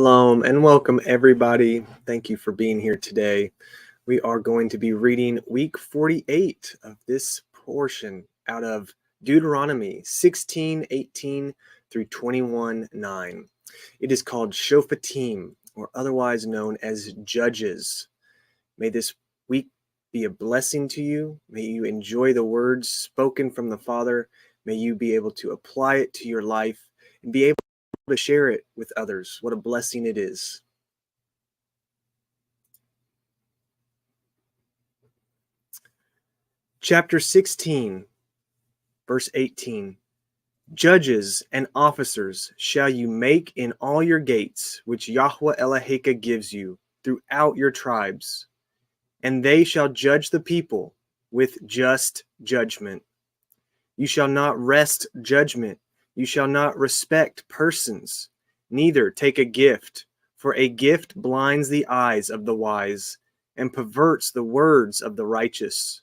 Shalom and welcome everybody. Thank you for being here today. We are going to be reading week 48 of this portion out of Deuteronomy 16:18 through 21:9. It is called Shofetiym, or otherwise known as Judges. May this week be a blessing to you. May you enjoy the words spoken from the Father. May you be able to apply it to your life and be able to share it with others. What a blessing it is. Chapter 16, verse 18. Judges and officers shall you make in all your gates, which Yahweh Eloheka gives you, throughout your tribes, and they shall judge the people with just judgment. You shall not wrest judgment. You shall not respect persons, neither take a gift, for a gift blinds the eyes of the wise and perverts the words of the righteous.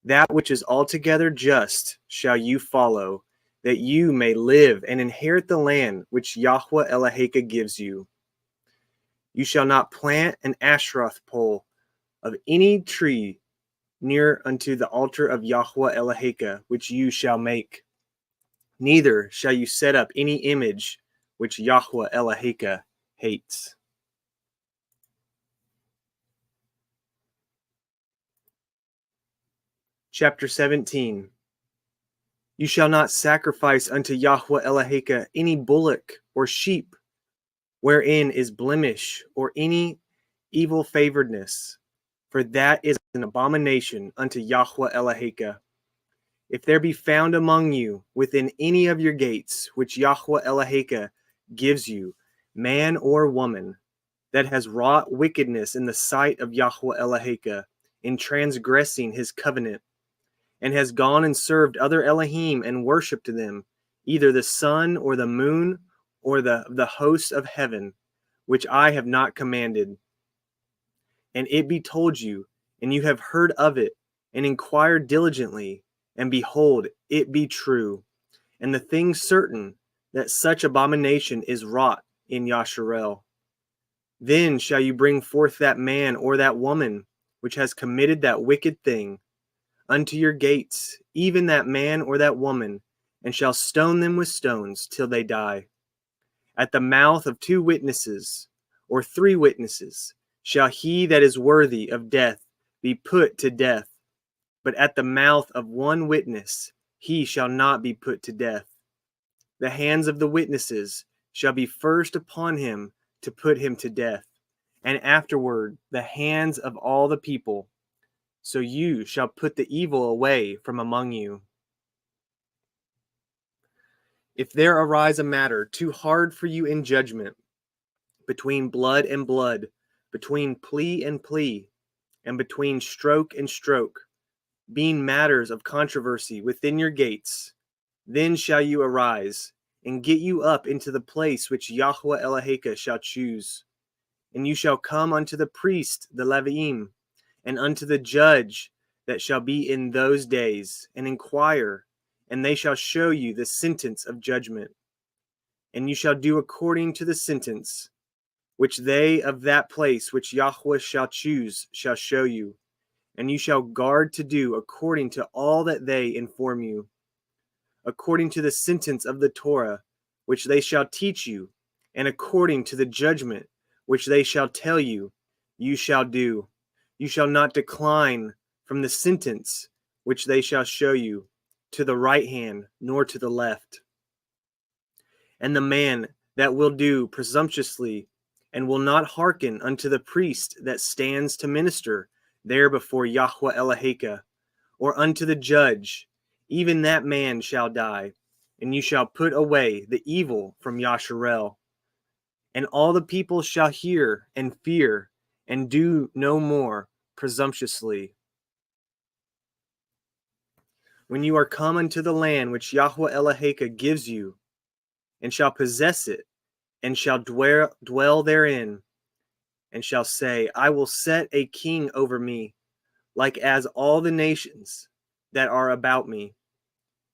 That which is altogether just shall you follow, that you may live and inherit the land which Yahweh Eloheka gives you. You shall not plant an Asheroth pole of any tree near unto the altar of Yahweh Eloheka, which you shall make. Neither shall you set up any image which Yahweh Eloheka hates. Chapter 17. You shall not sacrifice unto Yahweh Eloheka any bullock or sheep, wherein is blemish or any evil favoredness, for that is an abomination unto Yahweh Eloheka. If there be found among you within any of your gates, which Yahweh Eloheka gives you, man or woman, that has wrought wickedness in the sight of Yahweh Eloheka, in transgressing his covenant, and has gone and served other Elohim and worshipped them, either the sun or the moon or the hosts of heaven, which I have not commanded, and it be told you, and you have heard of it, and inquired diligently, and behold, it be true, and the thing certain, that such abomination is wrought in Yasharel. Then shall you bring forth that man or that woman which has committed that wicked thing unto your gates, even that man or that woman, and shall stone them with stones till they die. At the mouth of 2 witnesses or 3 witnesses shall he that is worthy of death be put to death. But at the mouth of 1 witness he shall not be put to death. The hands of the witnesses shall be first upon him to put him to death, and afterward the hands of all the people. So you shall put the evil away from among you. If there arise a matter too hard for you in judgment, between blood and blood, between plea and plea, and between stroke and stroke, being matters of controversy within your gates, then shall you arise, and get you up into the place which Yahweh Eloheka shall choose. And you shall come unto the priest, the Leviim, and unto the judge that shall be in those days, and inquire, and they shall show you the sentence of judgment. And you shall do according to the sentence which they of that place which Yahweh shall choose shall show you. And you shall guard to do according to all that they inform you, according to the sentence of the Torah, which they shall teach you, and according to the judgment which they shall tell you, you shall do. You shall not decline from the sentence which they shall show you, to the right hand, nor to the left. And the man that will do presumptuously, and will not hearken unto the priest that stands to minister there before Yahweh Eloheka, or unto the judge, even that man shall die, and you shall put away the evil from Yasharel. And all the people shall hear and fear, and do no more presumptuously. When you are come unto the land which Yahweh Eloheka gives you, and shall possess it, and shall dwell therein, and shall say, I will set a king over me, like as all the nations that are about me.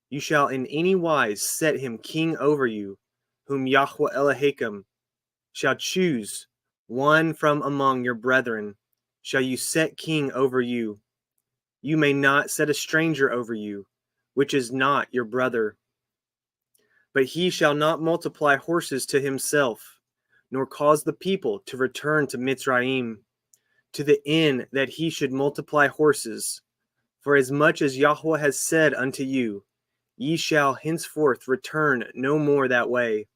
You shall in any wise set him king over you, whom Yahweh Eloheka shall choose one from among your brethren, shall you set king over you. You may not set a stranger over you, which is not your brother. But he shall not multiply horses to himself, nor cause the people to return to Mitzrayim, to the end that he should multiply horses. For as much as Yahweh has said unto you, ye shall henceforth return no more that way.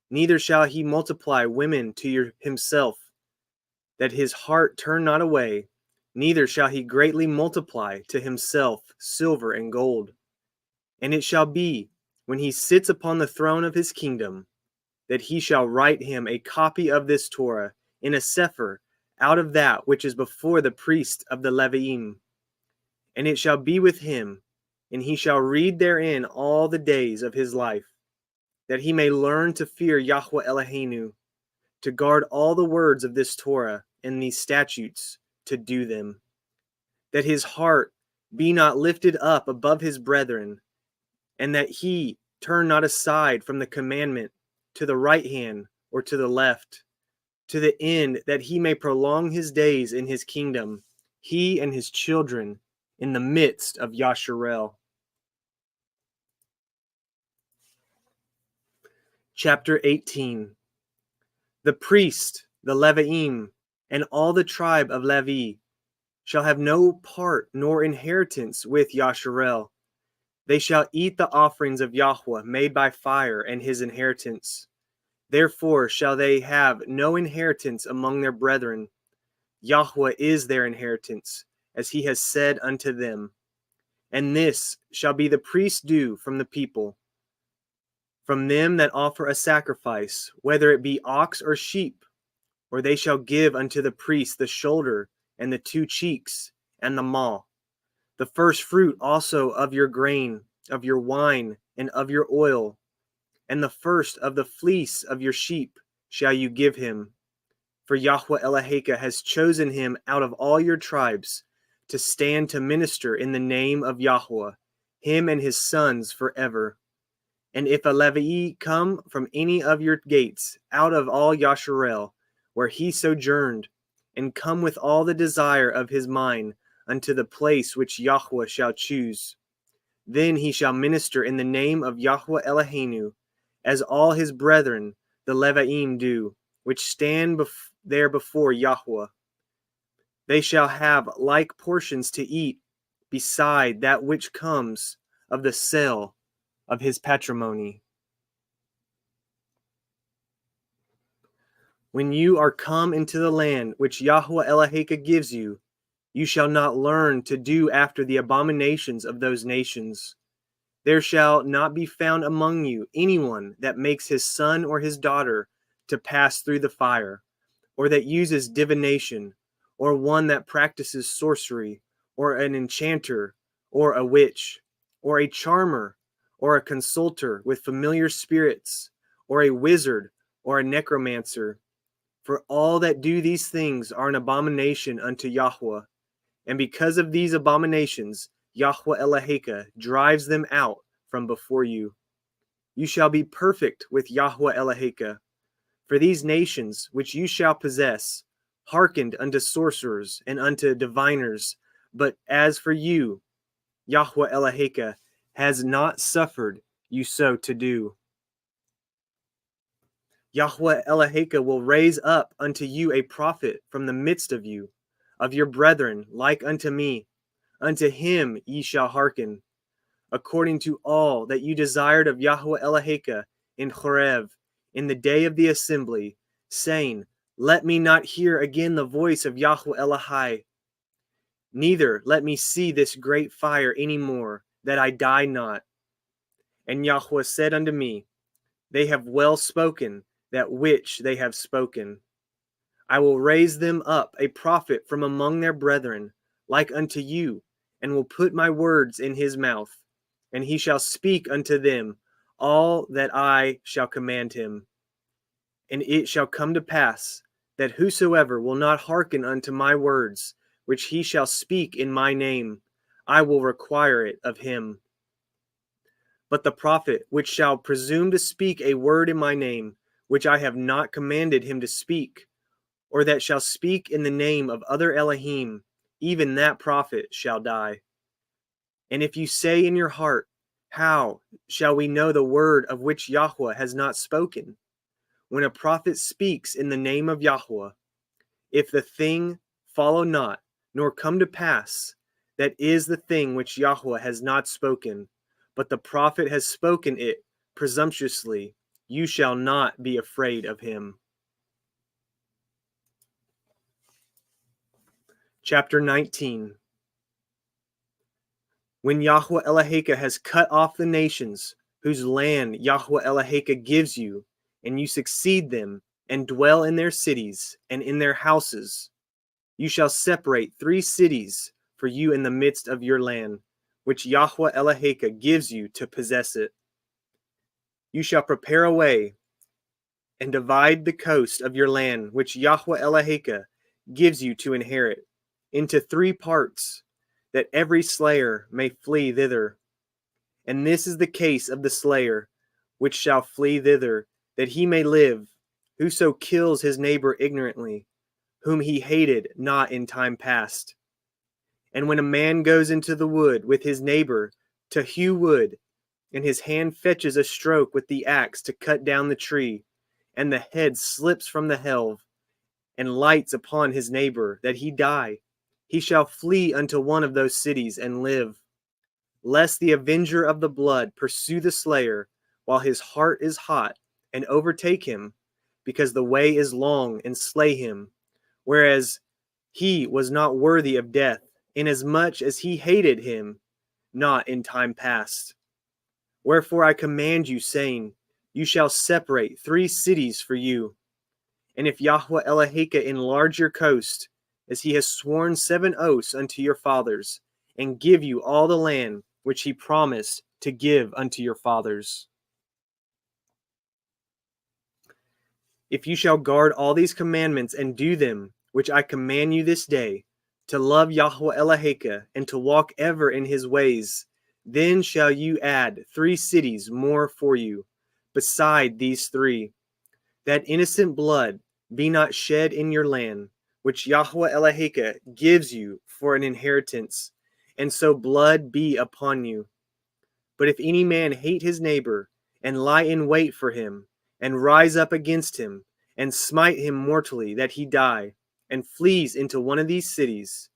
Neither shall he multiply women to himself, that his heart turn not away, neither shall he greatly multiply to himself silver and gold. And it shall be, when he sits upon the throne of his kingdom, that he shall write him a copy of this Torah in a sefer out of that which is before the priest of the Leviim. And it shall be with him, and he shall read therein all the days of his life, that he may learn to fear Yahweh Eloheinu, to guard all the words of this Torah and these statutes, to do them, that his heart be not lifted up above his brethren, and that he turn not aside from the commandment to the right hand or to the left, to the end that he may prolong his days in his kingdom, he and his children, in the midst of Yasharel. Chapter 18. The priest, the Leviim, and all the tribe of Levi shall have no part nor inheritance with Yasharel. They shall eat the offerings of Yahweh made by fire and his inheritance. Therefore shall they have no inheritance among their brethren. Yahweh is their inheritance, as he has said unto them. And this shall be the priest's due from the people, from them that offer a sacrifice, whether it be ox or sheep, or they shall give unto the priest the shoulder and the 2 cheeks and the maw, the first fruit also of your grain, of your wine, and of your oil, and the first of the fleece of your sheep shall you give him. For Yahweh Eloheka has chosen him out of all your tribes to stand to minister in the name of Yahweh, him and his sons forever. And if a Levi come from any of your gates out of all Yasharel, where he sojourned, and come with all the desire of his mind unto the place which Yahweh shall choose, then he shall minister in the name of Yahweh Eloheinu, as all his brethren the Leviim do, which stand there before Yahweh. They shall have like portions to eat, beside that which comes of the sale of his patrimony. When you are come into the land which Yahweh Eloheka gives you, you shall not learn to do after the abominations of those nations. There shall not be found among you anyone that makes his son or his daughter to pass through the fire, or that uses divination, or one that practices sorcery, or an enchanter, or a witch, or a charmer, or a consulter with familiar spirits, or a wizard, or a necromancer. For all that do these things are an abomination unto Yahweh. And because of these abominations, Yahweh Eloheka drives them out from before you. You shall be perfect with Yahweh Eloheka. For these nations which you shall possess hearkened unto sorcerers and unto diviners, but as for you, Yahweh Eloheka has not suffered you so to do. Yahweh Eloheka will raise up unto you a prophet from the midst of you, of your brethren, like unto me. Unto him ye shall hearken, according to all that you desired of Yahweh Eloheka in Horeb, in the day of the assembly, saying, Let me not hear again the voice of Yahweh Elohai, neither let me see this great fire any more, that I die not. And Yahweh said unto me, They have well spoken, that which they have spoken. I will raise them up a prophet from among their brethren, like unto you, and will put my words in his mouth, and he shall speak unto them all that I shall command him. And it shall come to pass, that whosoever will not hearken unto my words, which he shall speak in my name, I will require it of him. But the prophet which shall presume to speak a word in my name, which I have not commanded him to speak, or that shall speak in the name of other Elohim, even that prophet shall die. And if you say in your heart, how shall we know the word of which Yahweh has not spoken? When a prophet speaks in the name of Yahweh, if the thing follow not, nor come to pass, that is the thing which Yahweh has not spoken, but the prophet has spoken it presumptuously, you shall not be afraid of him. Chapter 19. When Yahweh Eloheka has cut off the nations whose land Yahweh Eloheka gives you, and you succeed them, and dwell in their cities and in their houses, you shall separate 3 cities for you in the midst of your land, which Yahweh Eloheka gives you to possess it. You shall prepare a way and divide the coast of your land, which Yahweh Eloheka gives you to inherit, into 3 parts, that every slayer may flee thither. And this is the case of the slayer, which shall flee thither, that he may live, whoso kills his neighbor ignorantly, whom he hated not in time past. And when a man goes into the wood with his neighbor to hew wood, and his hand fetches a stroke with the axe to cut down the tree, and the head slips from the helve, and lights upon his neighbor, that he die, he shall flee unto one of those cities and live, lest the avenger of the blood pursue the slayer while his heart is hot, and overtake him, because the way is long, and slay him, whereas he was not worthy of death, inasmuch as he hated him not in time past. Wherefore I command you, saying, you shall separate 3 cities for you. And if Yahweh Eloheka enlarge your coast, as he has sworn 7 oaths unto your fathers, and give you all the land which he promised to give unto your fathers. If you shall guard all these commandments and do them, which I command you this day, to love Yahweh Eloheka, and to walk ever in his ways, then shall you add 3 cities more for you, beside these 3, that innocent blood be not shed in your land, which Yahweh Eloheka gives you for an inheritance, and so blood be upon you. But if any man hate his neighbor, and lie in wait for him, and rise up against him, and smite him mortally, that he die, and flees into one of these cities,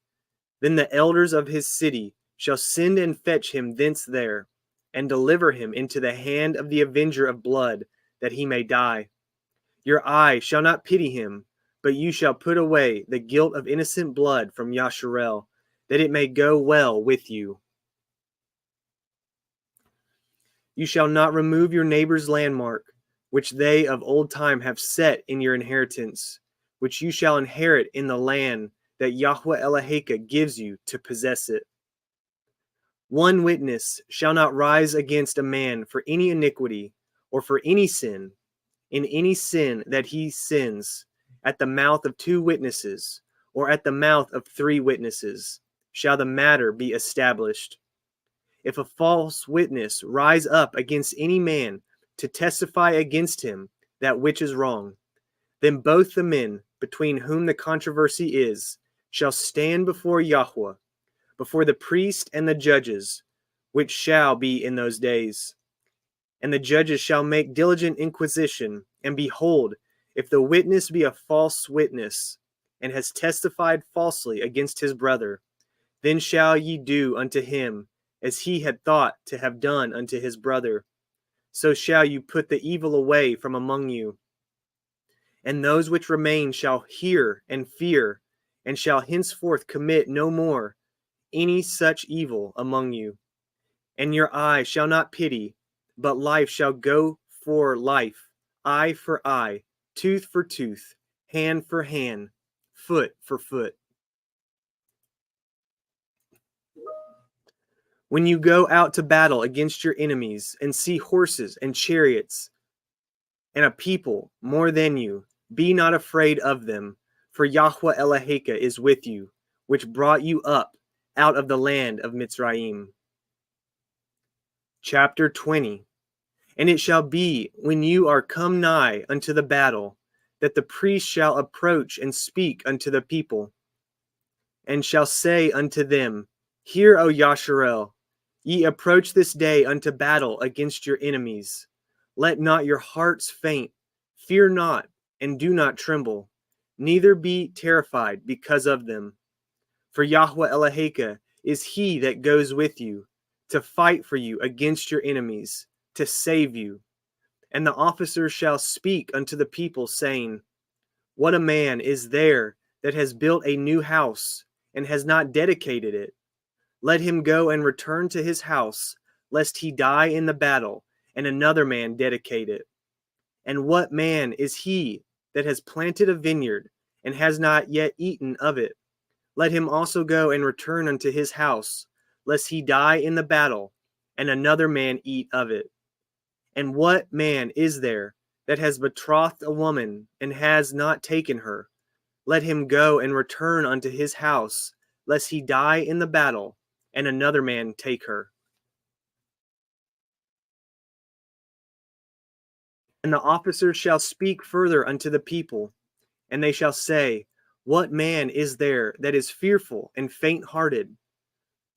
then the elders of his city shall send and fetch him thence there, and deliver him into the hand of the avenger of blood, that he may die. Your eye shall not pity him, but you shall put away the guilt of innocent blood from Yasharel, that it may go well with you. You shall not remove your neighbor's landmark, which they of old time have set in your inheritance, which you shall inherit in the land that Yahweh Eloheka gives you to possess it. One witness shall not rise against a man for any iniquity, or for any sin, in any sin that he sins, at the mouth of 2 witnesses, or at the mouth of 3 witnesses, shall the matter be established. If a false witness rise up against any man to testify against him that which is wrong, then both the men between whom the controversy is shall stand before Yahweh, before the priest and the judges, which shall be in those days. And the judges shall make diligent inquisition, and behold, if the witness be a false witness, and has testified falsely against his brother, then shall ye do unto him as he had thought to have done unto his brother. So shall you put the evil away from among you. And those which remain shall hear and fear, and shall henceforth commit no more any such evil among you. And your eye shall not pity, but life shall go for life, eye for eye, tooth for tooth, hand for hand, foot for foot. When you go out to battle against your enemies, and see horses and chariots, and a people more than you, be not afraid of them, for Yahweh Eloheka is with you, which brought you up out of the land of Mitzrayim. Chapter 20. And it shall be, when you are come nigh unto the battle, that the priest shall approach and speak unto the people, and shall say unto them, Hear, O Yasharel, ye approach this day unto battle against your enemies. Let not your hearts faint, fear not, and do not tremble, neither be terrified because of them. For Yahweh Eloheka is he that goes with you, to fight for you against your enemies, to save you. And the officers shall speak unto the people, saying, What a man is there that has built a new house, and has not dedicated it? Let him go and return to his house, lest he die in the battle, and another man dedicate it. And what man is he that has planted a vineyard, and has not yet eaten of it? Let him also go and return unto his house, lest he die in the battle, and another man eat of it. And what man is there that has betrothed a woman, and has not taken her? Let him go and return unto his house, lest he die in the battle, and another man take her. And the officers shall speak further unto the people, and they shall say, What man is there that is fearful and faint-hearted?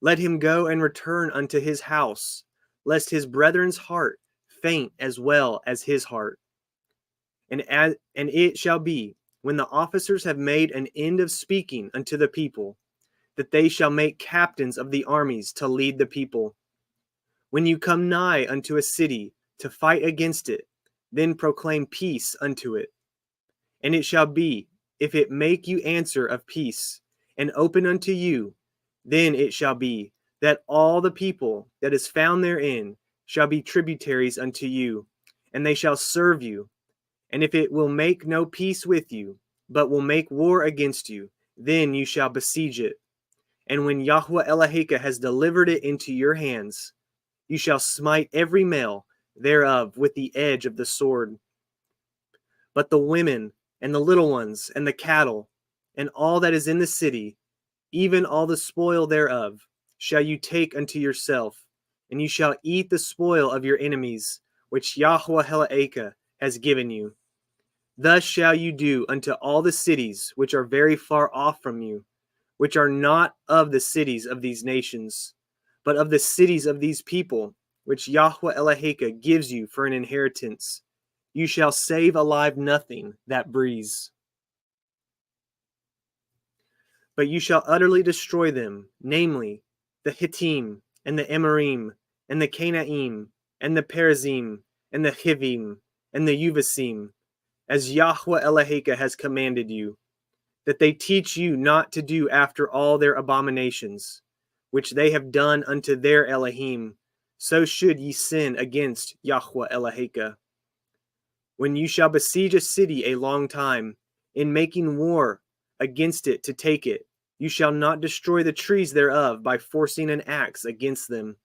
Let him go and return unto his house, lest his brethren's heart faint as well as his heart. And it shall be, when the officers have made an end of speaking unto the people, that they shall make captains of the armies to lead the people. When you come nigh unto a city to fight against it, then proclaim peace unto it. And it shall be, if it make you answer of peace, and open unto you, then it shall be, that all the people that is found therein shall be tributaries unto you, and they shall serve you. And if it will make no peace with you, but will make war against you, then you shall besiege it. And when Yahweh Eloheka has delivered it into your hands, you shall smite every male thereof with the edge of the sword. But the women, and the little ones, and the cattle, and all that is in the city, even all the spoil thereof, shall you take unto yourself, and you shall eat the spoil of your enemies, which Yahweh Eloheka has given you. Thus shall you do unto all the cities which are very far off from you, which are not of the cities of these nations, but of the cities of these people, which Yahweh Eloheka gives you for an inheritance. You shall save alive nothing that breathes. But you shall utterly destroy them, namely, the Hittim, and the Amorim, and the Canaim, and the Perizim, and the Hivim, and the Uvasim, as Yahweh Eloheka has commanded you, that they teach you not to do after all their abominations, which they have done unto their Elohim, so should ye sin against Yahweh Eloheka. When you shall besiege a city a long time, in making war against it to take it, you shall not destroy the trees thereof by forcing an axe against them,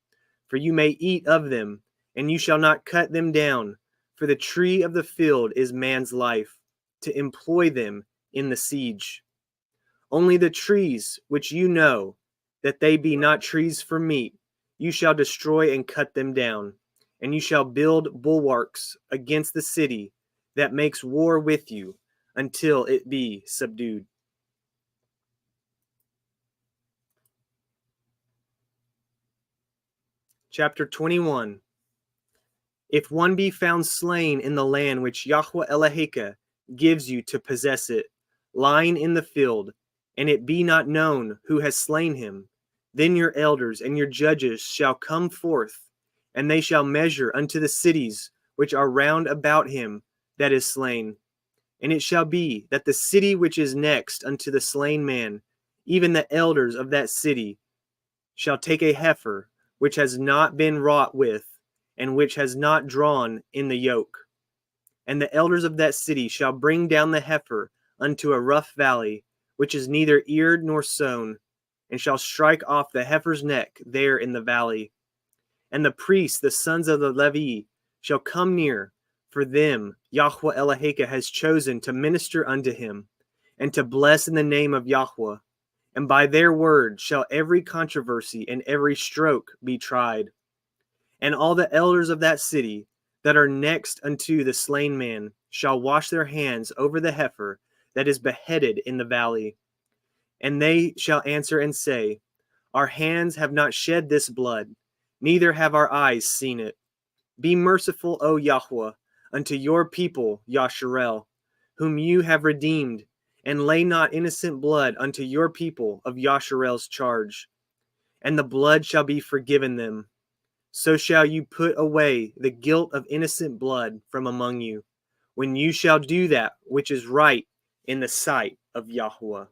for you may eat of them, and you shall not cut them down, for the tree of the field is man's life, to employ them in the siege. Only the trees which you know that they be not trees for meat, you shall destroy and cut them down, and you shall build bulwarks against the city that makes war with you until it be subdued. Chapter 21. If one be found slain in the land which Yahweh Eloheka gives you to possess it, lying in the field, and it be not known who has slain him, then your elders and your judges shall come forth, and they shall measure unto the cities which are round about him that is slain. And it shall be that the city which is next unto the slain man, even the elders of that city, shall take a heifer which has not been wrought with, and which has not drawn in the yoke. And the elders of that city shall bring down the heifer unto a rough valley, which is neither eared nor sown, and shall strike off the heifer's neck there in the valley. And the priests, the sons of the Levi, shall come near, for them Yahweh Eloheka has chosen to minister unto him, and to bless in the name of Yahweh. And by their word shall every controversy and every stroke be tried. And all the elders of that city, that are next unto the slain man shall wash their hands over the heifer that is beheaded in the valley. And they shall answer and say, Our hands have not shed this blood, neither have our eyes seen it. Be merciful, O Yahweh, unto your people, Yasharel, whom you have redeemed, and lay not innocent blood unto your people of Yasharel's charge. And the blood shall be forgiven them. So shall you put away the guilt of innocent blood from among you, when you shall do that which is right in the sight of Yahweh.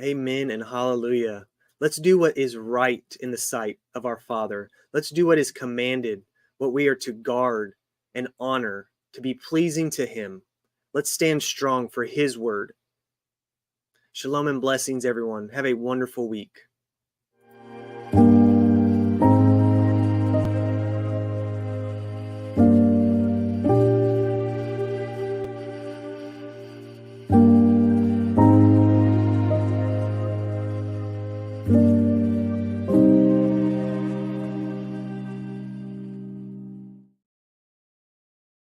Amen and hallelujah. Let's do what is right in the sight of our Father. Let's do what is commanded, what we are to guard and honor, to be pleasing to Him. Let's stand strong for His word. Shalom and blessings, everyone. Have a wonderful week.